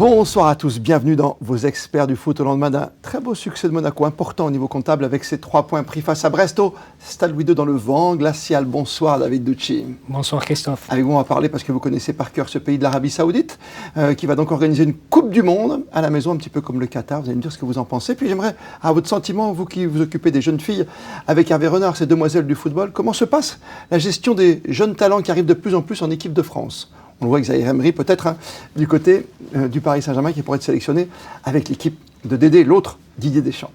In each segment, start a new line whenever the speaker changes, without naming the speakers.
Bonsoir à tous, bienvenue dans vos experts du foot au lendemain d'un très beau succès de Monaco, important au niveau comptable avec ses 3 points pris face à Brest au Stade Louis II dans le vent glacial. Bonsoir David Ducci.
Bonsoir Christophe.
Avec vous on va parler parce que vous connaissez par cœur ce pays de l'Arabie Saoudite qui va donc organiser une Coupe du Monde à la maison, un petit peu comme le Qatar. Vous allez me dire ce que vous en pensez. Puis j'aimerais avoir votre sentiment, vous qui vous occupez des jeunes filles avec Hervé Renard, ces demoiselles du football. Comment se passe la gestion des jeunes talents qui arrivent de plus en plus en équipe de France ? On le voit avec Zahir Emery, peut-être du côté du Paris Saint-Germain qui pourrait être sélectionné avec l'équipe de Dédé, l'autre Didier Deschamps.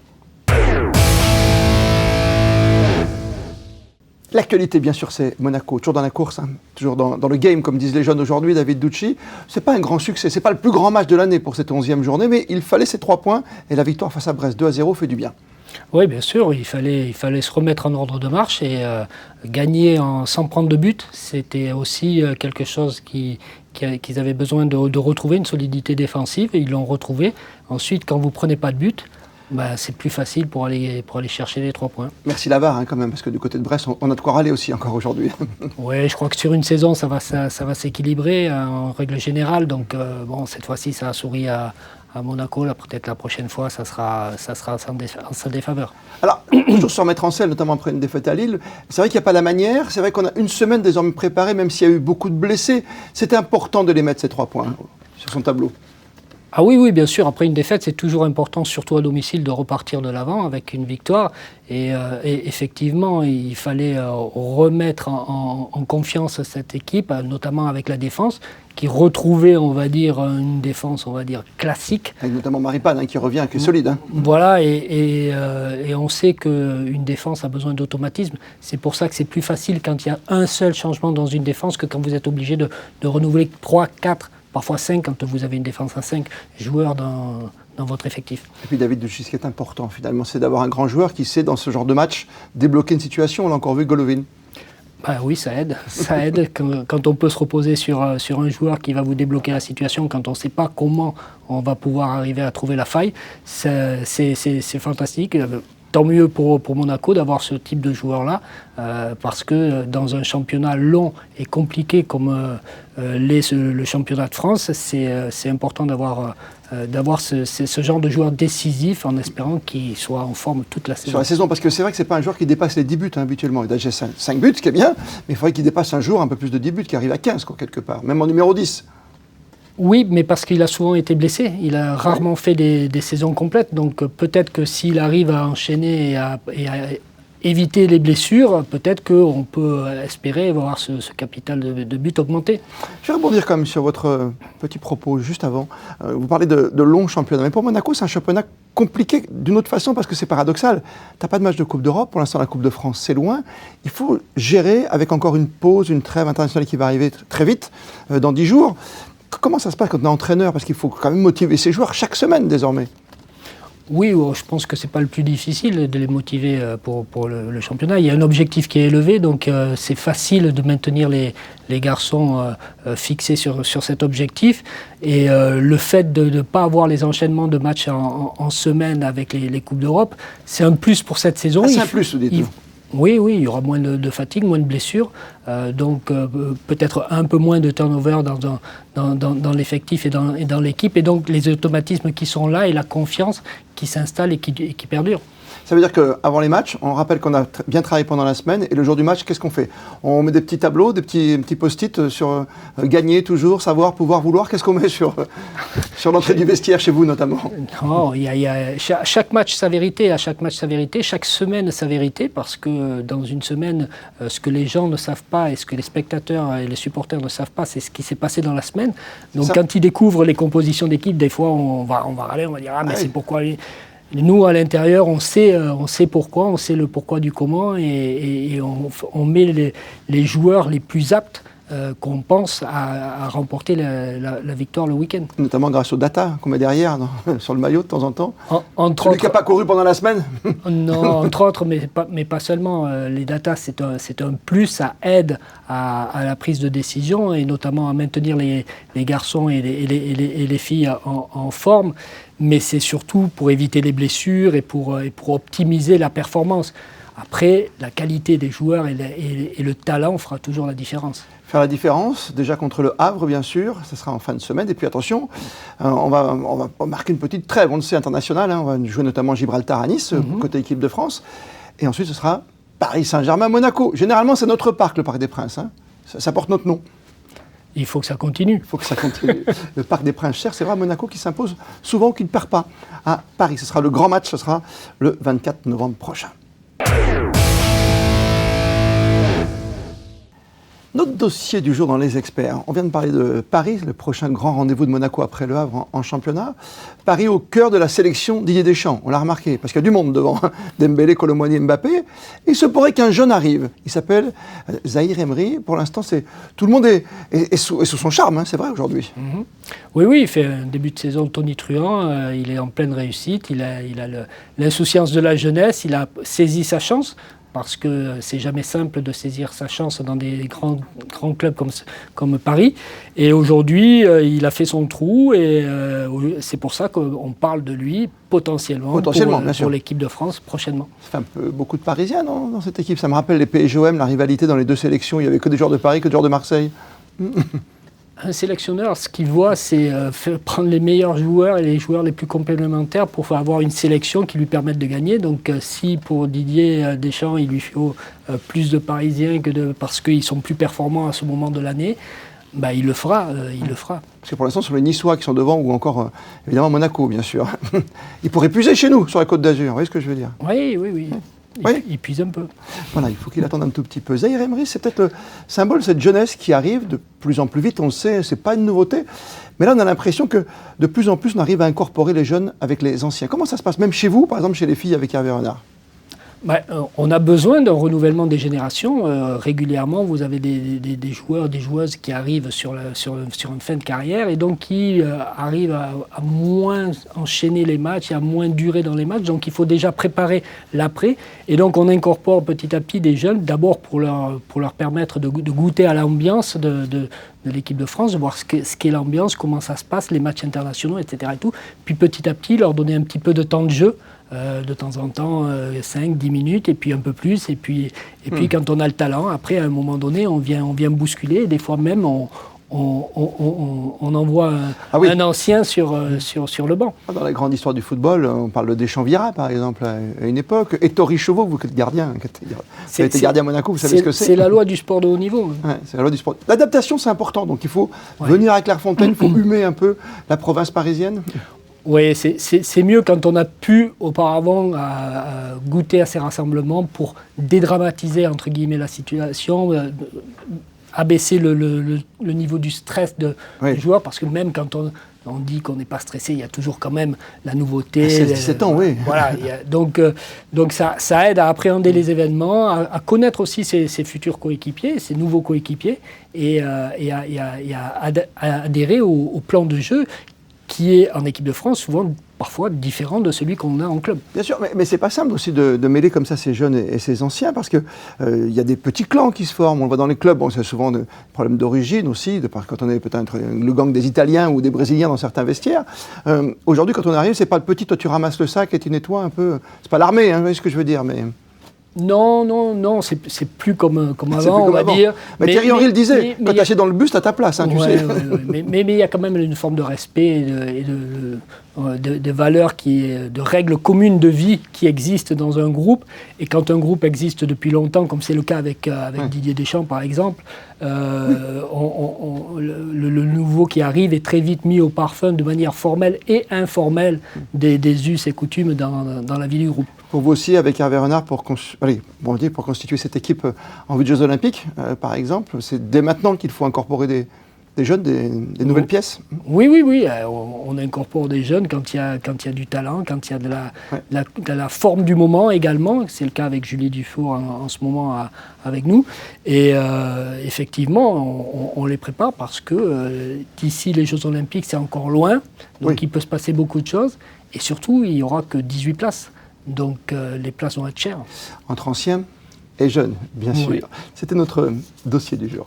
L'actualité, bien sûr, c'est Monaco, toujours dans la course, toujours dans le game, comme disent les jeunes aujourd'hui, David Ducci. Ce n'est pas un grand succès, ce n'est pas le plus grand match de l'année pour cette 11e journée, mais il fallait ces 3 points et la victoire face à Brest 2-0 fait du bien.
Oui, bien sûr, il fallait se remettre en ordre de marche et gagner sans prendre de but. C'était aussi quelque chose qu'ils avaient besoin de retrouver, une solidité défensive, et ils l'ont retrouvé. Ensuite, quand vous ne prenez pas de but, c'est plus facile pour aller chercher les 3 points.
Merci Lavar quand même, parce que du côté de Brest, on a de quoi râler aussi encore aujourd'hui.
Oui, je crois que sur une saison, ça va s'équilibrer en règle générale. Donc cette fois-ci, ça a souri à Monaco. Là, peut-être la prochaine fois, ça sera en sa défaveur.
Alors, toujours se remettre en selle, notamment après une défaite à Lille. C'est vrai qu'il n'y a pas la manière. C'est vrai qu'on a une semaine désormais préparée, même s'il y a eu beaucoup de blessés. C'était important de les mettre, ces 3 points, sur son tableau.
Ah oui, bien sûr. Après une défaite, c'est toujours important, surtout à domicile, de repartir de l'avant avec une victoire. Et effectivement, il fallait remettre en confiance cette équipe, notamment avec la défense, qui retrouvait, on va dire, une défense, classique.
Avec notamment Maripane, qui revient, qui est solide.
Voilà, et on sait qu'une défense a besoin d'automatisme. C'est pour ça que c'est plus facile quand il y a un seul changement dans une défense que quand vous êtes obligé de renouveler 3, 4, parfois 5, quand vous avez une défense à 5 joueurs dans votre effectif.
Et puis David Ducci, ce qui est important finalement, c'est d'avoir un grand joueur qui sait, dans ce genre de match, débloquer une situation. On l'a encore vu, Golovin.
Oui, ça aide. Ça aide quand on peut se reposer sur un joueur qui va vous débloquer la situation, quand on ne sait pas comment on va pouvoir arriver à trouver la faille. C'est fantastique. Tant mieux pour Monaco d'avoir ce type de joueur-là, parce que dans un championnat long et compliqué comme l'est le championnat de France, c'est important d'avoir ce genre de joueur décisif en espérant qu'il soit en forme toute la saison.
Sur la saison, parce que c'est vrai que ce n'est pas un joueur qui dépasse les 10 buts habituellement. Il a déjà 5 buts, ce qui est bien, mais il faudrait qu'il dépasse un jour un peu plus de 10 buts, qui arrive à 15 quelque part, même en numéro 10.
Oui, mais parce qu'il a souvent été blessé. Il a rarement fait des saisons complètes. Donc peut-être que s'il arrive à enchaîner et à éviter les blessures, peut-être qu'on peut espérer voir ce capital de but augmenter.
Je vais rebondir quand même sur votre petit propos juste avant. Vous parlez de longs championnats. Mais pour Monaco, c'est un championnat compliqué d'une autre façon parce que c'est paradoxal. Tu n'as pas de match de Coupe d'Europe. Pour l'instant, la Coupe de France, c'est loin. Il faut gérer avec encore une pause, une trêve internationale qui va arriver très vite, dans 10 jours. Comment ça se passe quand on est entraîneur? Parce qu'il faut quand même motiver ses joueurs chaque semaine désormais.
Oui, je pense que ce n'est pas le plus difficile de les motiver pour le championnat. Il y a un objectif qui est élevé, donc c'est facile de maintenir les garçons fixés sur cet objectif. Et le fait de ne pas avoir les enchaînements de matchs en semaine avec les Coupes d'Europe, c'est un plus pour cette saison.
C'est un plus, vous dites.
Oui, il y aura moins de fatigue, moins de blessures, donc peut-être un peu moins de turnover dans l'effectif et dans l'équipe, et donc les automatismes qui sont là et la confiance qui s'installe et qui perdure.
Ça veut dire qu'avant les matchs, on rappelle qu'on a bien travaillé pendant la semaine, et le jour du match, qu'est-ce qu'on fait? On met des petits tableaux, des petits post-it sur gagner toujours, savoir, pouvoir, vouloir. Qu'est-ce qu'on met sur l'entrée du vestiaire chez vous notamment?
Non, il y a chaque match sa vérité, à chaque match sa vérité, chaque semaine sa vérité, parce que dans une semaine, ce que les gens ne savent pas et ce que les spectateurs et les supporters ne savent pas, c'est ce qui s'est passé dans la semaine. Donc quand ils découvrent les compositions d'équipe, des fois on va râler, on va dire c'est pourquoi... Nous, à l'intérieur, on sait pourquoi, on sait le pourquoi du comment, et on met les joueurs les plus aptes qu'on pense à remporter la victoire le week-end. Notamment grâce aux data qu'on met derrière, sur le maillot de temps en temps. Celui qui n'a pas couru pendant la semaine. Non, entre autres, mais pas seulement. Les data, c'est un plus, ça aide à la prise de décision, et notamment à maintenir les garçons et les filles en forme. Mais c'est surtout pour éviter les blessures et pour optimiser la performance. Après, la qualité des joueurs et le talent fera toujours la différence.
Faire la différence, déjà contre le Havre, bien sûr, ce sera en fin de semaine. Et puis attention, on va marquer une petite trêve, on le sait, internationale. On va jouer notamment Gibraltar à Nice, côté équipe de France. Et ensuite, ce sera Paris Saint-Germain-Monaco. Généralement, c'est notre parc, le Parc des Princes. Ça porte notre nom.
Il faut que ça continue.
Il faut que ça continue. Le Parc des Princes cher, c'est vrai, Monaco qui s'impose souvent, qui ne perd pas à Paris. Ce sera le grand match, ce sera le 24 novembre prochain. Notre dossier du jour dans Les Experts. On vient de parler de Paris, le prochain grand rendez-vous de Monaco après le Havre en championnat. Paris au cœur de la sélection Didier Deschamps, on l'a remarqué, parce qu'il y a du monde devant. Dembélé, Colomboigny, Mbappé. Il se pourrait qu'un jeune arrive. Il s'appelle Zahir Emery. Pour l'instant, tout le monde est sous son charme, c'est vrai aujourd'hui.
Oui, il fait un début de saison tonitruant. Il est en pleine réussite. Il a l'insouciance de la jeunesse. Il a saisi sa chance. Parce que c'est jamais simple de saisir sa chance dans des grands clubs comme Paris. Et aujourd'hui, il a fait son trou et c'est pour ça qu'on parle de lui potentiellement pour l'équipe de France prochainement.
Ça fait un peu beaucoup de Parisiens dans cette équipe. Ça me rappelle les PSGOM, la rivalité dans les deux sélections. Il n'y avait que des joueurs de Paris, que des joueurs de Marseille.
Un sélectionneur, ce qu'il voit, c'est prendre les meilleurs joueurs et les joueurs les plus complémentaires pour avoir une sélection qui lui permette de gagner. Donc si pour Didier Deschamps, il lui faut plus de Parisiens parce qu'ils sont plus performants à ce moment de l'année, il le fera.
Parce que pour l'instant, ce sont les Niçois qui sont devant, ou encore, évidemment, Monaco, bien sûr. Il pourrait puiser chez nous, sur la Côte d'Azur. Vous voyez ce que je veux dire ?
Oui. Il puise un peu.
Voilà, il faut qu'il attende un tout petit peu. Zahir Emery, c'est peut-être le symbole de cette jeunesse qui arrive de plus en plus vite. On le sait, c'est pas une nouveauté. Mais là, on a l'impression que de plus en plus, on arrive à incorporer les jeunes avec les anciens. Comment ça se passe, même chez vous, par exemple, chez les filles avec Hervé Renard ?
On a besoin d'un renouvellement des générations. Régulièrement, vous avez des joueurs, des joueuses qui arrivent sur une fin de carrière et donc qui arrivent à moins enchaîner les matchs et à moins durer dans les matchs. Donc il faut déjà préparer l'après. Et donc on incorpore petit à petit des jeunes, d'abord pour leur permettre de goûter à l'ambiance de l'équipe de France, de voir ce qu'est l'ambiance, comment ça se passe, les matchs internationaux, etc. Et tout. Puis petit à petit, leur donner un petit peu de temps de jeu. De temps en temps, 5-10 minutes, et puis un peu plus. Et puis quand on a le talent, après, à un moment donné, on vient bousculer. Et des fois même, on envoie un ancien sur le banc.
Dans la grande histoire du football, on parle de Deschamps-Vira, par exemple, à une époque. Ettore Chauveau, vous qui êtes gardien, vous avez été gardien à Monaco, vous savez ce que c'est.
C'est la loi du sport de haut niveau.
Ouais, c'est la loi du sport. L'adaptation, c'est important. Donc il faut venir à Clairefontaine, il faut humer un peu la province parisienne.
Oui, c'est mieux quand on a pu auparavant goûter à ces rassemblements pour dédramatiser entre guillemets la situation, abaisser le niveau du stress des joueurs, parce que même quand on dit qu'on n'est pas stressé, il y a toujours quand même la nouveauté.
16-17 ans, oui.
Voilà, donc ça aide à appréhender les événements, à connaître aussi ses futurs coéquipiers, ses nouveaux coéquipiers, et à adhérer au plan de jeu qui est en équipe de France souvent parfois différent de celui qu'on a en club. Bien sûr,
mais c'est pas simple aussi de mêler comme ça ces jeunes et ces anciens, parce que y a des petits clans qui se forment. On le voit dans les clubs, c'est souvent des problèmes d'origine aussi, quand on est peut-être le gang des Italiens ou des Brésiliens dans certains vestiaires. Aujourd'hui, quand on arrive, c'est pas le petit, toi tu ramasses le sac et tu nettoies un peu. C'est pas l'armée, vous voyez ce que je veux dire, mais...
Non, c'est plus comme avant, on va dire.
Mais Thierry Henry le disait, quand tu achètes dans le bus, tu as ta place, tu sais.
Mais il y a quand même une forme de respect et de valeurs, de règles communes de vie qui existent dans un groupe. Et quand un groupe existe depuis longtemps, comme c'est le cas avec Didier Deschamps par exemple, le nouveau qui arrive est très vite mis au parfum de manière formelle et informelle des us et coutumes dans la vie du groupe.
Pour vous aussi, avec Hervé Renard, pour constituer cette équipe en vue des Jeux Olympiques, par exemple, c'est dès maintenant qu'il faut incorporer des jeunes, des nouvelles pièces.
Oui. On incorpore des jeunes quand il y a du talent, quand il y a de la forme du moment également. C'est le cas avec Julie Dufour en ce moment avec nous. Et effectivement, on les prépare parce que d'ici les Jeux Olympiques, c'est encore loin. Donc il peut se passer beaucoup de choses. Et surtout, il n'y aura que 18 places. Donc les places vont être chères.
Entre anciens et jeunes, bien sûr. C'était notre dossier du jour.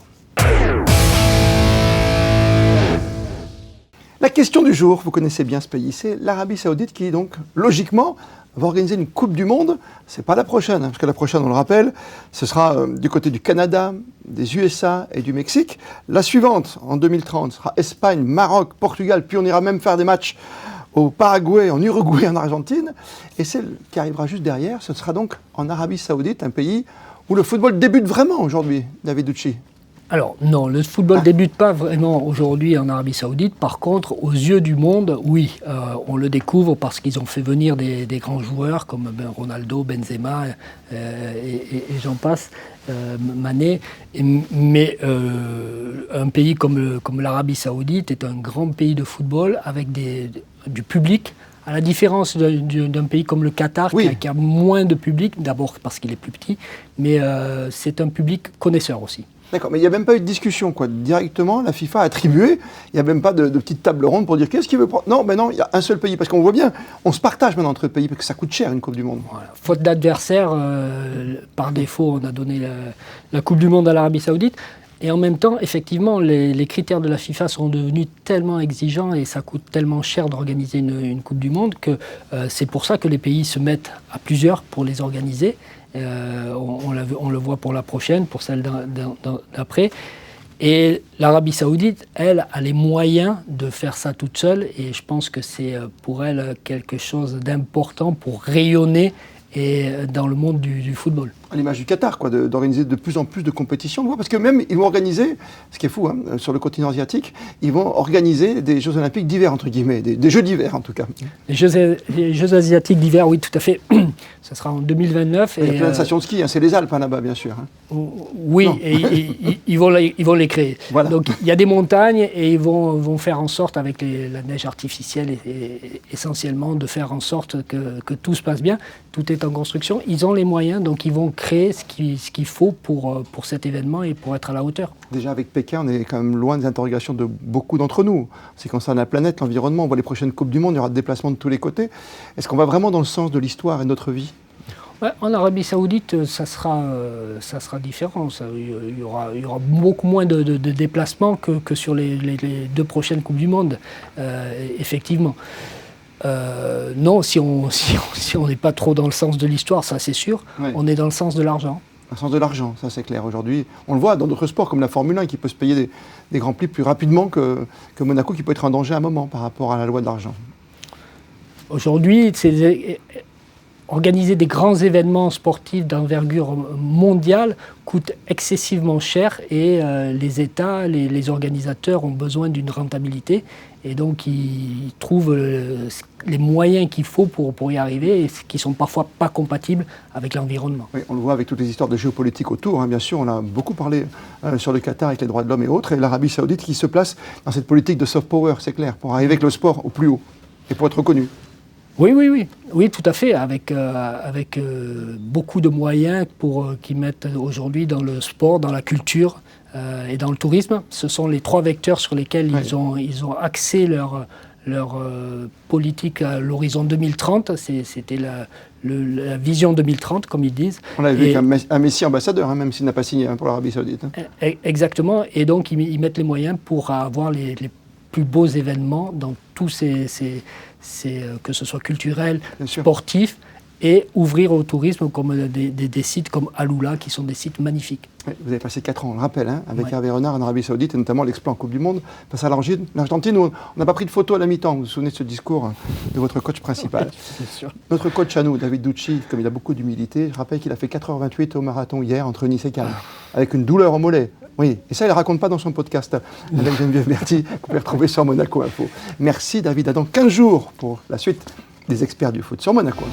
La question du jour, vous connaissez bien ce pays, c'est l'Arabie Saoudite qui, donc, logiquement, va organiser une Coupe du Monde. Ce n'est pas la prochaine, parce que la prochaine, on le rappelle, ce sera du côté du Canada, des USA et du Mexique. La suivante, en 2030, sera Espagne, Maroc, Portugal, puis on ira même faire des matchs au Paraguay, en Uruguay, en Argentine. Et celle qui arrivera juste derrière, ce sera donc en Arabie Saoudite, un pays où le football débute vraiment aujourd'hui, David Ducci.
Alors non, le football ne débute pas vraiment aujourd'hui en Arabie Saoudite. Par contre, aux yeux du monde, oui, on le découvre parce qu'ils ont fait venir des grands joueurs comme Ronaldo, Benzema et j'en passe, Mané. Mais un pays comme l'Arabie Saoudite est un grand pays de football avec du public. À la différence d'un pays comme le Qatar,
oui,
qui a moins de public, d'abord parce qu'il est plus petit, mais c'est un public connaisseur aussi.
D'accord, mais il n'y a même pas eu de discussion, quoi. Directement, la FIFA a attribué, il n'y a même pas de petite table ronde pour dire qu'est-ce qu'il veut prendre. Non, il y a un seul pays, parce qu'on voit bien, on se partage maintenant entre pays, parce que ça coûte cher une Coupe du Monde.
Voilà. Faute d'adversaire, par défaut, on a donné la Coupe du Monde à l'Arabie Saoudite. Et en même temps, effectivement, les critères de la FIFA sont devenus tellement exigeants et ça coûte tellement cher d'organiser une Coupe du Monde que c'est pour ça que les pays se mettent à plusieurs pour les organiser. On le voit pour la prochaine, pour celle d'après. Et l'Arabie Saoudite, elle, a les moyens de faire ça toute seule. Et je pense que c'est pour elle quelque chose d'important pour rayonner dans le monde du football.
À l'image du Qatar, quoi, d'organiser de plus en plus de compétitions. Parce que même, ils vont organiser, ce qui est fou, hein, sur le continent asiatique, ils vont organiser des Jeux Olympiques d'hiver, entre guillemets, des Jeux d'hiver en tout cas.
Les Jeux Asiatiques d'hiver, oui, tout à fait. Ça sera en 2029.
Il y a plein de stations de ski, hein, c'est les Alpes hein, là-bas, bien sûr. Hein.
Oui, et ils vont les créer.
Voilà.
Donc il y a des montagnes et ils vont faire en sorte, avec la neige artificielle, et essentiellement, de faire en sorte que tout se passe bien. Tout est en construction. Ils ont les moyens, donc ils vont créer ce qu'il faut pour cet événement et pour être à la hauteur.
Déjà avec Pékin, on est quand même loin des interrogations de beaucoup d'entre nous. C'est concernant la planète, l'environnement, on voit les prochaines Coupes du Monde, il y aura des déplacements de tous les côtés. Est-ce qu'on va vraiment dans le sens de l'histoire et de notre vie ?
Ouais, en Arabie Saoudite, ça sera différent. Il y aura beaucoup moins de déplacements que sur les deux prochaines Coupes du Monde, effectivement. Non, si on n'est pas trop dans le sens de l'histoire, ça c'est sûr, oui. On est dans le sens de l'argent.
Le sens de l'argent, ça c'est clair. Aujourd'hui, on le voit dans d'autres sports comme la Formule 1 qui peut se payer des grands prix plus rapidement que Monaco qui peut être en danger à un moment par rapport à la loi de l'argent.
Aujourd'hui, organiser des grands événements sportifs d'envergure mondiale coûte excessivement cher et les États, les organisateurs ont besoin d'une rentabilité et donc ils trouvent les moyens qu'il faut pour y arriver et qui ne sont parfois pas compatibles avec l'environnement.
Oui, on le voit avec toutes les histoires de géopolitique autour, hein, bien sûr, on a beaucoup parlé sur le Qatar avec les droits de l'homme et autres, et l'Arabie Saoudite qui se place dans cette politique de soft power, c'est clair, pour arriver avec le sport au plus haut et pour être reconnu.
Oui, tout à fait, avec beaucoup de moyens qu'ils mettent aujourd'hui dans le sport, dans la culture et dans le tourisme. Ce sont les trois vecteurs sur lesquels ils ont axé leur politique à l'horizon 2030. C'était la vision 2030, comme ils disent.
On l'a vu avec un Messi ambassadeur, hein, même s'il n'a pas signé pour l'Arabie Saoudite. Hein.
Exactement, et donc ils mettent les moyens pour avoir les plus beaux événements dans tous que ce soit culturel, sportif, et ouvrir au tourisme comme des sites comme Alula, qui sont des sites magnifiques.
Oui, vous avez passé 4 ans, on le rappelle, hein, avec Hervé Renard en Arabie Saoudite, et notamment l'exploit en Coupe du Monde. Face à l'Argentine, où on n'a pas pris de photo à la mi-temps. Vous vous souvenez de ce discours de votre coach principal.
C'est sûr.
Notre coach à nous, David Ducci, comme il a beaucoup d'humilité, je rappelle qu'il a fait 4h28 au marathon hier, entre Nice et Cannes, avec une douleur au mollet. Oui, et ça, il ne raconte pas dans son podcast avec Geneviève Berti, que vous pouvez retrouver sur Monaco Info. Merci David, à dans 15 jours pour la suite des experts du foot sur Monaco.